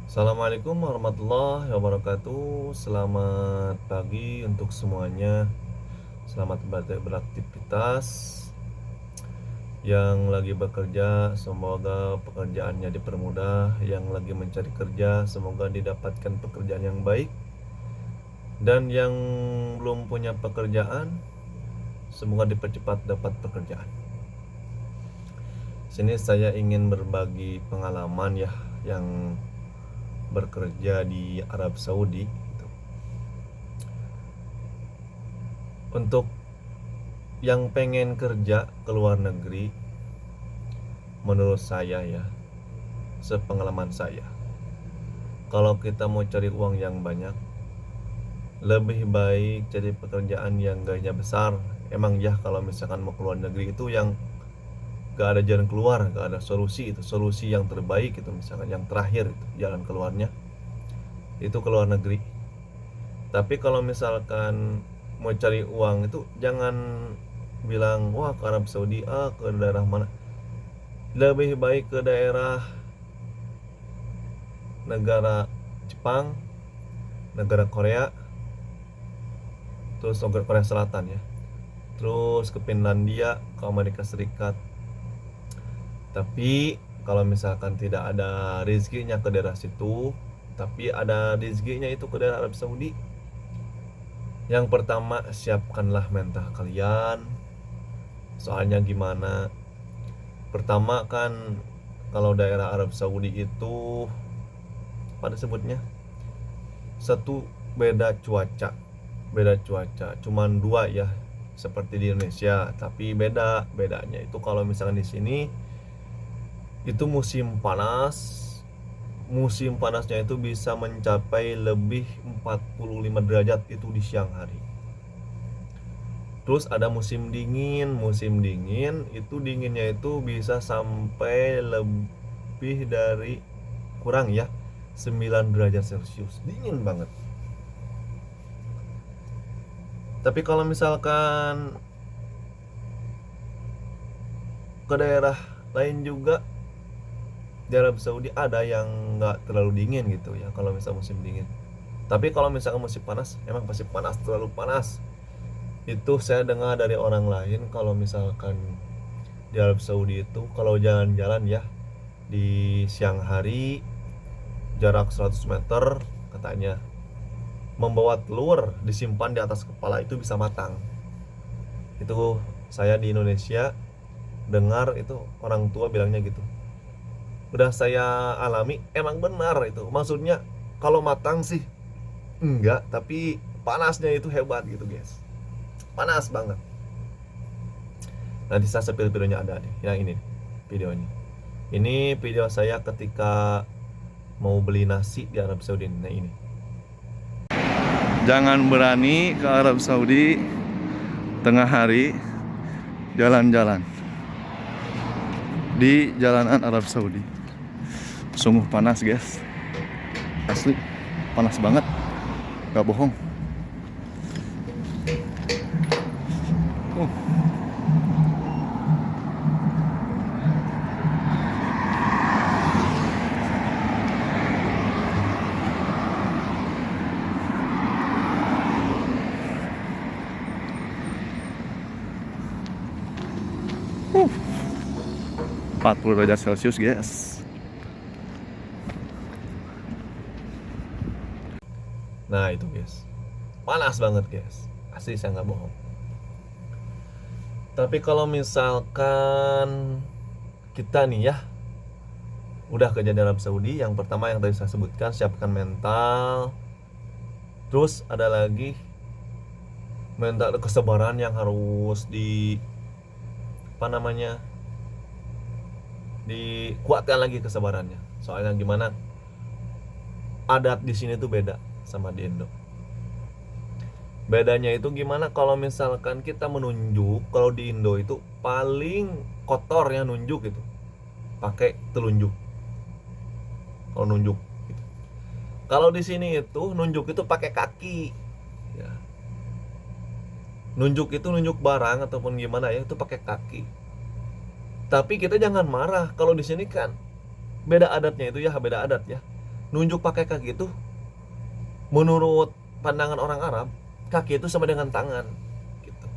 Assalamualaikum warahmatullahi wabarakatuh. Selamat pagi untuk semuanya. Selamat beraktivitas. Yang lagi bekerja, semoga pekerjaannya dipermudah. Yang lagi mencari kerja, semoga didapatkan pekerjaan yang baik. Dan yang belum punya pekerjaan, semoga dipercepat dapat pekerjaan. Sini saya ingin berbagi pengalaman ya, yang bekerja di Arab Saudi gitu. Untuk yang pengen kerja ke luar negeri, menurut saya ya, sepengalaman saya, kalau kita mau cari uang yang banyak, lebih baik cari pekerjaan yang gajinya besar. Emang ya, kalau misalkan mau ke luar negeri itu yang gak ada jalan keluar, gak ada solusi, itu solusi yang terbaik itu, misalkan yang terakhir itu jalan keluarnya itu ke luar negeri. Tapi kalau misalkan mau cari uang itu jangan bilang wah ke Arab Saudi, ke daerah mana. Lebih baik ke daerah negara Jepang, negara Korea, terus negara Korea Selatan ya, terus ke Finlandia, ke Amerika Serikat. Tapi kalau misalkan tidak ada rezekinya ke daerah situ, tapi ada rezekinya itu ke daerah Arab Saudi, yang pertama siapkanlah mental kalian. Soalnya gimana, pertama kan kalau daerah Arab Saudi itu pada sebutnya satu, beda cuaca cuman dua ya, seperti di Indonesia, tapi bedanya itu kalau misalkan di sini itu musim panasnya itu bisa mencapai lebih 45 derajat itu di siang hari. Terus ada musim dingin itu dinginnya itu bisa sampai lebih dari, kurang ya, 9 derajat Celcius, dingin banget. Tapi kalau misalkan ke daerah lain juga di Arab Saudi ada yang nggak terlalu dingin gitu ya kalau misal musim dingin. Tapi kalau misalkan musim panas, emang pasti panas, terlalu panas. Itu saya dengar dari orang lain, kalau misalkan di Arab Saudi itu kalau jalan-jalan ya di siang hari jarak 100 meter, katanya membawa telur disimpan di atas kepala itu bisa matang. Itu saya di Indonesia dengar, itu orang tua bilangnya gitu. Udah saya alami, emang benar itu. Maksudnya kalau matang sih enggak, tapi panasnya itu hebat gitu guys. Panas banget. Nanti saya sepil videonya, ada nih yang ini videonya. Ini video saya ketika mau beli nasi di Arab Saudi. Nah ini, jangan berani ke Arab Saudi tengah hari jalan-jalan di jalanan Arab Saudi. Sungguh panas guys, asli panas banget, gak bohong. uh. 40 derajat Celcius guys. Nah itu guys, panas banget guys, asli saya nggak bohong. Tapi kalau misalkan kita nih ya udah kerja di Arab Saudi, yang pertama yang tadi saya sebutkan, siapkan mental. Terus ada lagi mental kesabaran yang harus apa namanya dikuatkan lagi kesabarannya. Soalnya gimana, adat di sini tuh beda sama di Indo. Bedanya itu gimana, kalau misalkan kita menunjuk, kalau di Indo itu paling kotor ya nunjuk itu pakai telunjuk. Kalau nunjuk gitu. Kalau di sini itu nunjuk itu pakai kaki ya. Nunjuk itu nunjuk barang ataupun gimana ya, itu pakai kaki. Tapi kita jangan marah, kalau di sini kan beda adatnya itu ya, beda adat ya. nunjuk pakai kaki itu menurut pandangan orang Arab, kaki itu sama dengan tangan gitu.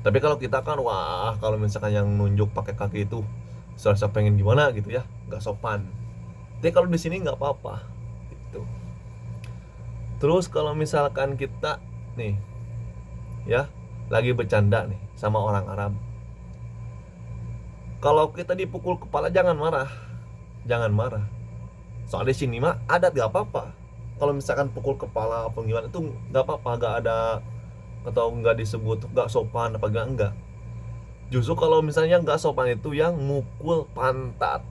Tapi kalau kita kan wah, kalau misalkan yang nunjuk pakai kaki itu serasa pengen gimana gitu ya, nggak sopan. Tapi kalau di sini nggak apa-apa gitu. Terus kalau misalkan kita nih ya lagi bercanda nih sama orang Arab, kalau kita dipukul kepala jangan marah, jangan marah. Soalnya di sini mah adat gak apa-apa. Kalau misalkan pukul kepala apa gimana itu nggak apa-apa, nggak ada atau nggak disebut nggak sopan apa enggak. Justru kalau misalnya nggak sopan itu yang mukul pantat,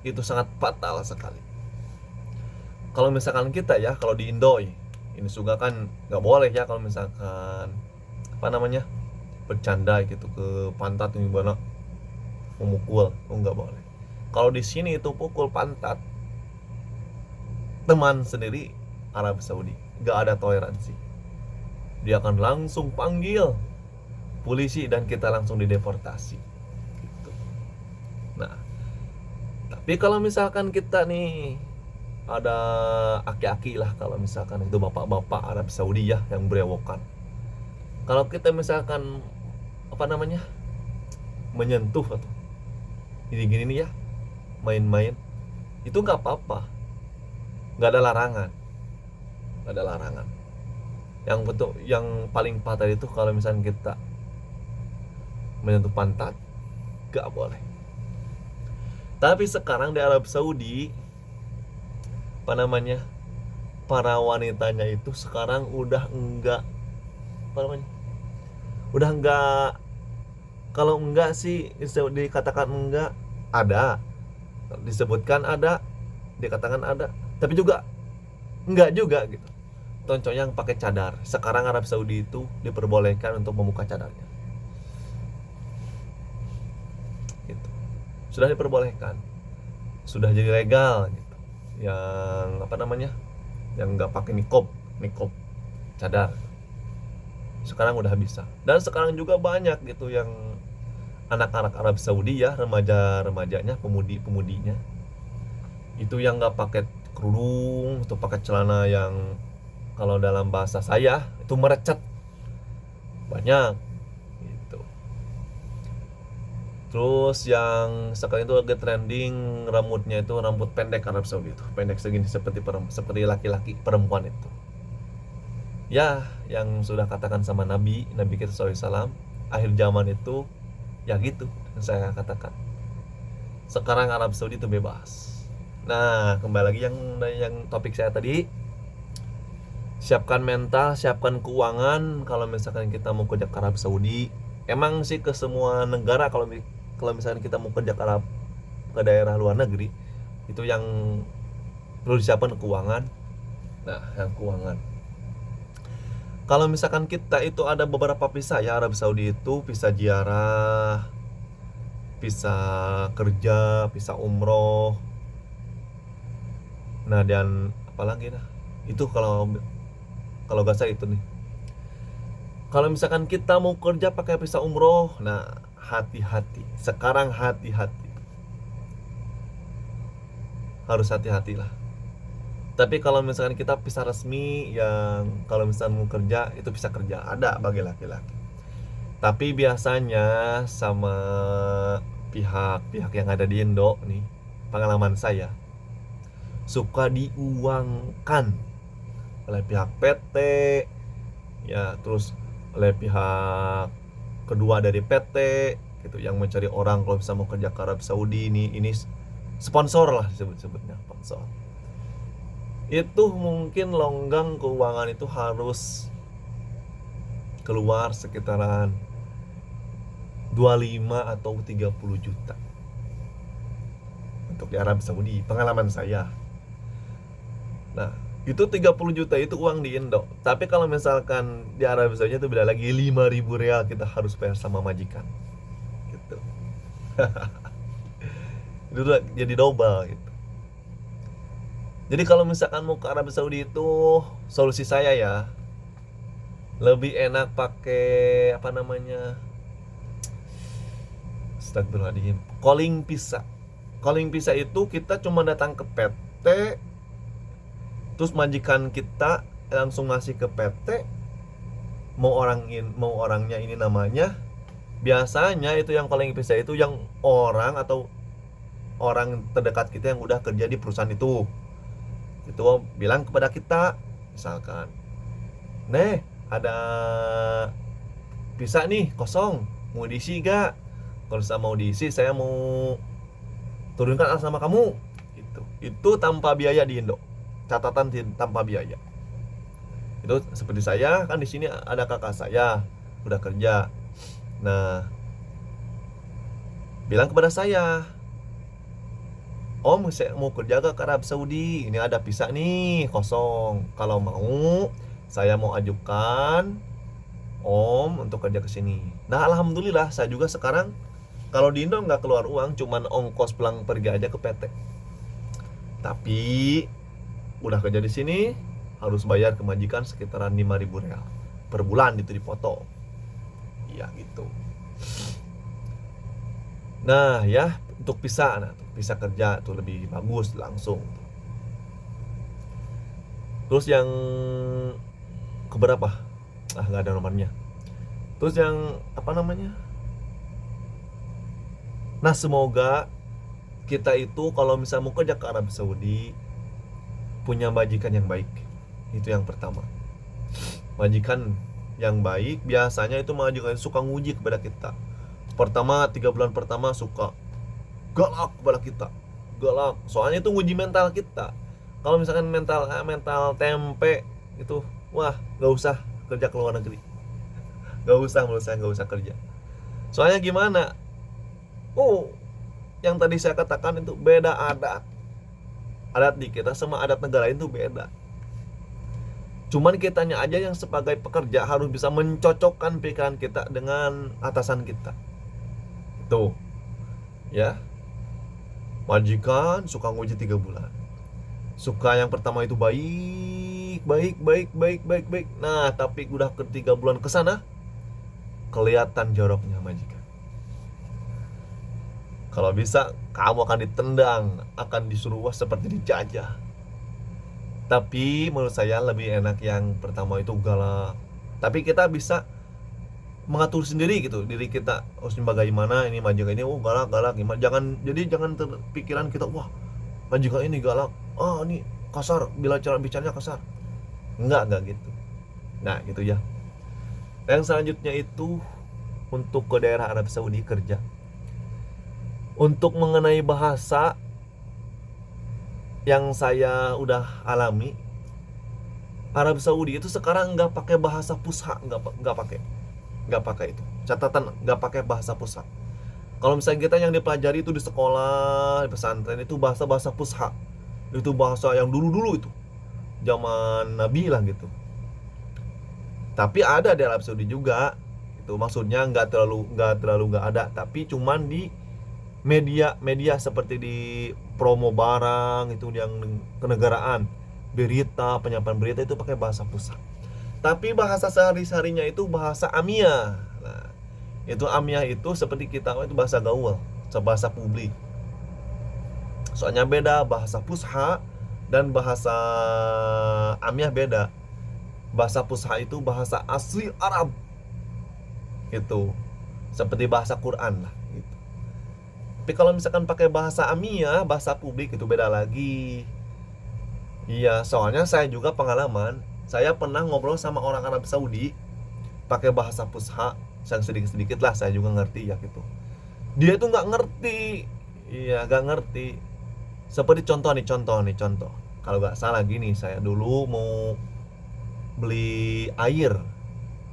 itu sangat fatal sekali. Kalau misalkan kita ya, kalau di Indo ini juga kan nggak boleh ya kalau misalkan apa namanya bercanda gitu ke pantat ini gimana memukul, nggak boleh. Kalau di sini itu pukul pantat teman sendiri Arab Saudi, nggak ada toleransi. Dia akan langsung panggil polisi dan kita langsung dideportasi gitu. Nah, tapi kalau misalkan kita nih ada aki-aki lah, kalau misalkan itu bapak-bapak Arab Saudi ya yang berewokan, kalau kita misalkan apa namanya menyentuh atau gini-gini nih ya, main-main, itu nggak apa-apa, nggak ada larangan, nggak ada larangan. Yang betul, yang paling fatal itu kalau misalkan kita menyentuh pantat, nggak boleh. Tapi sekarang di Arab Saudi apa namanya para wanitanya itu sekarang udah enggak apa namanya udah enggak, kalau enggak sih dikatakan enggak, ada disebutkan ada, dikatakan ada, tapi juga enggak juga gitu. Contoh yang pakai cadar, sekarang Arab Saudi itu diperbolehkan untuk membuka cadarnya gitu. Sudah diperbolehkan, sudah jadi legal gitu. Yang apa namanya yang nggak pakai nikob cadar sekarang udah bisa. Dan sekarang juga banyak gitu yang anak-anak Arab Saudi ya, remaja-remajanya, pemudi-pemudinya itu yang nggak pakai kerudung atau pakai celana yang kalau dalam bahasa saya itu merecet, banyak gitu. Terus yang sekarang itu lagi trending rambutnya itu rambut pendek Arab Saudi, itu pendek segini seperti laki-laki, perempuan itu ya, yang sudah katakan sama Nabi kita SAW, akhir zaman itu ya gitu yang saya katakan. Sekarang Arab Saudi itu bebas. Nah, kembali lagi yang topik saya tadi, siapkan mental, siapkan keuangan. Kalau misalkan kita mau kerja ke Arab Saudi, emang sih ke semua negara, kalau misalkan kita mau kerja ke daerah luar negeri, itu yang perlu disiapkan keuangan. Nah, yang keuangan, kalau misalkan kita itu ada beberapa visa ya, Arab Saudi itu visa ziarah, visa kerja, visa umroh. Nah, dan apalagi nah itu kalau gak salah itu nih, kalau misalkan kita mau kerja pakai visa umroh, nah hati-hati sekarang, harus hati-hati lah. Tapi kalau misalkan kita visa resmi yang kalau misalkan mau kerja itu bisa kerja, ada bagi laki-laki. Tapi biasanya sama pihak yang ada di Indo nih, pengalaman saya, suka diuangkan oleh pihak PT ya, terus oleh pihak kedua dari PT gitu, yang mencari orang kalau bisa mau kerja ke Arab Saudi. Ini sponsor lah, disebutnya sponsor. Itu mungkin longgang keuangan itu harus keluar sekitaran 25 atau 30 juta untuk di Arab Saudi, pengalaman saya. Nah, itu 30 juta itu uang di Indo. Tapi kalau misalkan di Arab Saudi itu beda lagi, 5.000 real kita harus bayar sama majikan gitu. Itu jadi double gitu. Jadi kalau misalkan mau ke Arab Saudi itu, solusi saya ya, lebih enak pakai apa namanya, calling visa. Calling visa itu kita cuma datang ke PT, Terus majikan kita langsung ngasih ke PT, mau orangnya ini namanya. Biasanya itu yang paling bisa itu yang orang atau orang terdekat kita yang udah kerja di perusahaan itu bilang kepada kita, misalkan, "Nih, ada bisa nih kosong, mau diisi gak? Kalau saya mau diisi, saya mau turunkan atas nama kamu." Itu tanpa biaya di Indo. Catatan tanpa biaya. Itu seperti saya kan, di sini ada kakak saya udah kerja. Nah, bilang kepada saya, "Om, saya mau kerja ke Arab Saudi. Ini ada visa nih kosong. Kalau mau, saya mau ajukan Om untuk kerja ke sini." Nah, alhamdulillah saya juga sekarang kalau di Indo nggak keluar uang, cuman ongkos pulang pergi aja ke PT. Tapi udah kerja di sini harus bayar ke majikan sekitaran 5.000 real per bulan, itu dipotong. Iya gitu. Nah ya, untuk bisa kerja tuh lebih bagus langsung. Terus yang keberapa? Nggak ada nomornya. Terus yang apa namanya? Nah, semoga kita itu kalau misalnya mau kerja ke Arab Saudi punya majikan yang baik. Itu yang pertama. Majikan yang baik biasanya itu majikan suka nguji kepada kita. Pertama 3 bulan pertama suka galak kepada kita, galak. Soalnya itu nguji mental kita. Kalau misalkan mental tempe itu, wah nggak usah kerja ke luar negeri. Nggak usah, menurut saya nggak usah kerja. Soalnya gimana? Yang tadi saya katakan itu beda adat di kita sama adat negara itu beda. Cuman kitanya aja yang sebagai pekerja harus bisa mencocokkan pikiran kita dengan atasan kita. Itu ya, majikan suka nguji 3 bulan. Suka yang pertama itu baik. Nah, tapi udah ke 3 bulan ke sana kelihatan joroknya majikan. Kalau bisa kamu akan ditendang, akan disuruh seperti dijajah. Tapi menurut saya lebih enak yang pertama itu galak. Tapi kita bisa mengatur sendiri gitu, diri kita harus bagaimana. Ini majikan ini galak gimana. Jangan terpikiran kita, wah majikan ini galak, ini kasar, bicaranya kasar. Enggak gitu. Nah gitu ya. Yang selanjutnya itu untuk ke daerah Arab Saudi kerja. Untuk mengenai bahasa yang saya udah alami, Arab Saudi itu sekarang nggak pakai bahasa Fusha, nggak pakai itu. Catatan, nggak pakai bahasa Fusha. Kalau misalnya kita yang dipelajari itu di sekolah, di pesantren itu bahasa Fusha. Itu bahasa yang dulu itu, zaman Nabi lah gitu. Tapi ada di Arab Saudi juga. Itu maksudnya nggak terlalu nggak ada, tapi cuman di media seperti di promo barang itu yang kenegaraan, berita, penyampaian berita itu pakai bahasa Fusha. Tapi bahasa sehari-harinya itu bahasa Amiyah. Nah, itu Amiyah itu seperti kita itu bahasa gaul, bahasa publik. Soalnya beda, bahasa Fusha dan bahasa Amiyah beda. Bahasa Fusha itu bahasa asli Arab. Itu seperti bahasa Quran lah gitu. Tapi kalau misalkan pakai bahasa Amiyah, bahasa publik itu beda lagi. Iya, soalnya saya juga pengalaman, saya pernah ngobrol sama orang Arab Saudi pakai bahasa Fusha, yang sedikit-sedikit lah saya juga ngerti ya gitu. Dia tuh nggak ngerti, iya nggak ngerti. Seperti contoh. Kalau nggak salah gini, saya dulu mau beli air,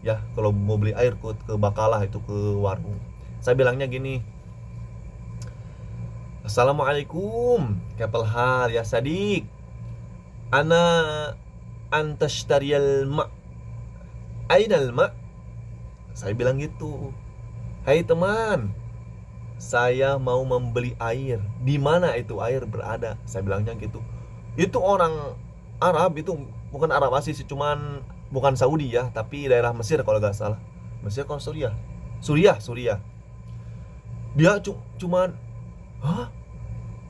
ya kalau mau beli air ke Bakalah itu ke warung, saya bilangnya gini, "Assalamualaikum, kapal hal ya Sadik, ana antastariyal ma, ainal ma." Saya bilang gitu, "Hai teman, saya mau membeli air. Di mana itu air berada?" Saya bilangnya gitu. Itu orang Arab, itu bukan Arab asli sih, cuman bukan Saudi ya, tapi daerah Mesir kalau nggak salah. Mesir kalau Suriah. Dia cuman, "Hah?"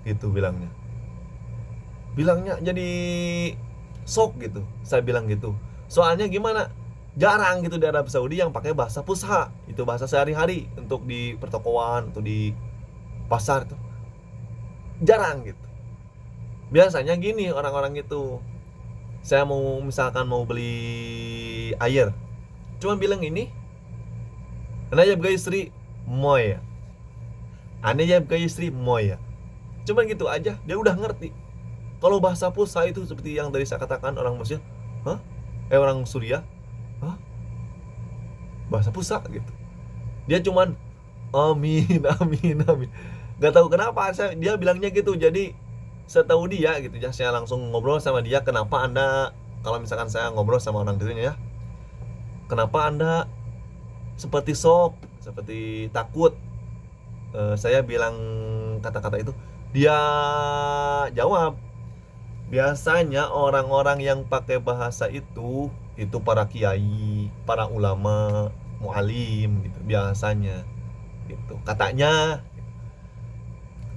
gitu bilangnya. Jadi sok gitu, saya bilang gitu. Soalnya gimana, jarang gitu di Arab Saudi yang pakai bahasa fusha, itu bahasa sehari-hari untuk di pertokoan, untuk di pasar tuh jarang gitu. Biasanya gini orang-orang itu, saya mau misalkan mau beli air, cuma bilang ini, ana yabga istri moya, ana yabga istri moya, cuma gitu aja, dia udah ngerti. Kalau bahasa Fusha itu seperti yang tadi saya katakan, orang Mesir, hah? Orang Suriah, hah? Bahasa Fusha gitu. Dia cuman amin, amin, amin. Gak tahu kenapa dia bilangnya gitu. Jadi setahu dia gitu ya, saya langsung ngobrol sama dia, kenapa Anda, kalau misalkan saya ngobrol sama orang dirinya ya, kenapa Anda seperti shock, seperti takut, saya bilang kata-kata itu. Dia jawab, biasanya orang-orang yang pakai bahasa itu para kiai, para ulama, mualim gitu biasanya gitu katanya.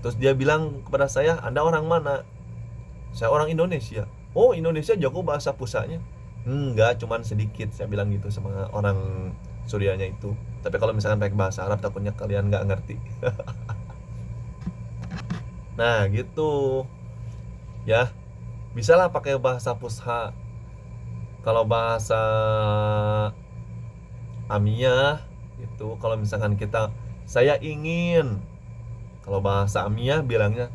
Terus dia bilang kepada saya, Anda orang mana? Saya orang Indonesia. Oh, Indonesia jago bahasa pusanya? Enggak, cuman sedikit, saya bilang gitu sama orang Suriahnya itu. Tapi kalau misalkan pakai bahasa Arab takutnya kalian nggak ngerti. Nah gitu ya, bisalah pakai bahasa Fusha. Kalau bahasa Amiyah itu, kalau misalkan saya ingin, kalau bahasa Amiyah bilangnya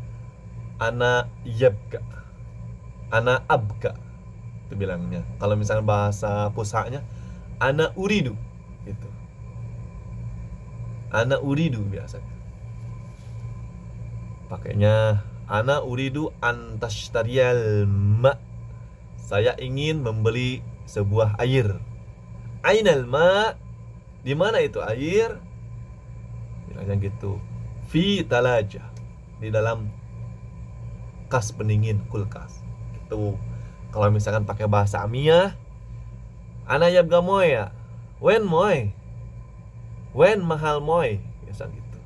ana yabka, ana abka, itu bilangnya. Kalau misalkan bahasa Fushanya ana uridu, gitu. Ana uridu biasanya pakainya, ana uridu antastariyal ma, saya ingin membeli sebuah air. Ainal ma, di mana itu air? Bilangnya gitu. Fi talaja, di dalam kas pendingin, kulkas. Itu kalau misalkan pakai bahasa Amiyah, ana yabga moy ya. When moy? When mahal moy? Biasa gitu.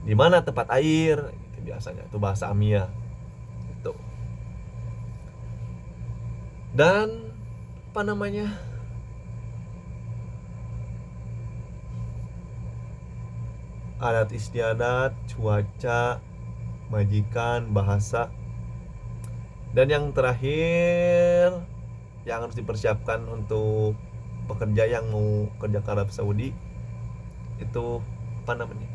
Di mana tempat air? Itu biasanya itu bahasa Amiyah. Itu. Dan apa namanya? Adat istiadat, cuaca, majikan, bahasa. Dan yang terakhir yang harus dipersiapkan untuk pekerja yang mau kerja ke Arab Saudi itu apa namanya?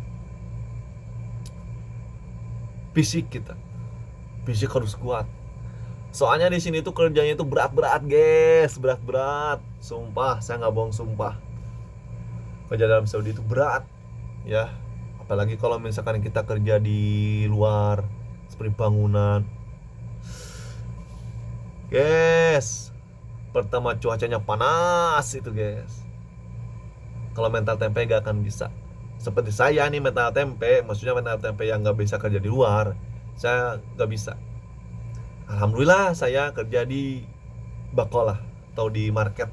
Fisik kita. Fisik harus kuat. Soalnya di sini tuh kerjanya itu berat-berat, guys, berat-berat. Sumpah, saya nggak bohong, sumpah. Kerja dalam Saudi itu berat, ya. Apalagi kalau misalkan kita kerja di luar seperti bangunan, guys. Pertama cuacanya panas itu, guys. Kalau mental tempe gak akan bisa. Seperti saya nih, mental tempe, maksudnya mental tempe yang gak bisa kerja di luar, saya gak bisa. Alhamdulillah saya kerja di Bakolah atau di market,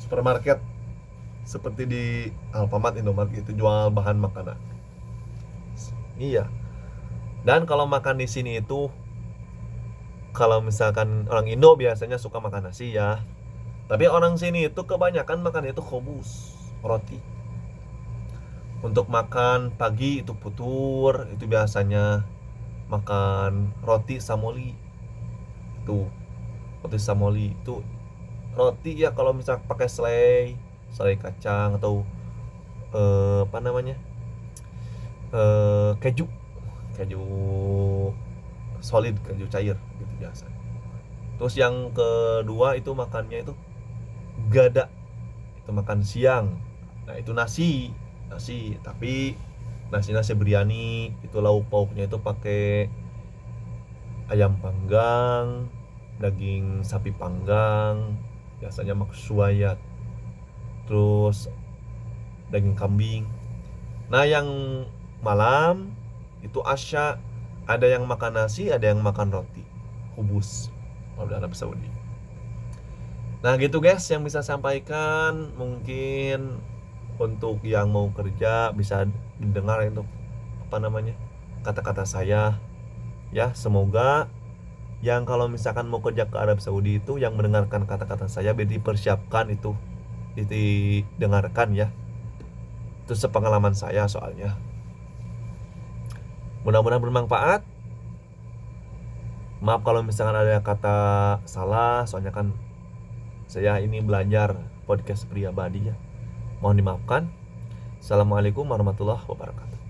supermarket, seperti di Alfamart, Indomaret itu, jual bahan makanan. Iya. Dan kalau makan di sini itu, kalau misalkan orang Indo biasanya suka makan nasi ya. Tapi orang sini itu kebanyakan makan itu khobus, roti. Untuk makan pagi itu putur, itu biasanya makan roti samoli. Itu roti samoli itu roti ya, kalau misal pakai selai kacang atau apa namanya, keju solid, keju cair gitu biasa. Terus yang kedua itu makannya itu gada, itu makan siang. Nah itu nasi, tapi nasi biryani, itu lauk pauknya itu pakai ayam panggang, daging sapi panggang, biasanya maksuayat, terus daging kambing. Nah yang malam itu asya, ada yang makan nasi, ada yang makan roti, hubus kalau di Arab Saudi. Nah gitu guys yang bisa sampaikan. Mungkin untuk yang mau kerja bisa didengar itu apa namanya, kata-kata saya ya. Semoga yang kalau misalkan mau kerja ke Arab Saudi itu yang mendengarkan kata-kata saya biar dipersiapkan itu, didengarkan ya. Itu sepengalaman saya soalnya. Mudah-mudahan bermanfaat. Maaf kalau misalkan ada kata salah, soalnya kan saya ini belajar podcast pribadi ya. Mohon dimaafkan. Assalamualaikum warahmatullahi wabarakatuh.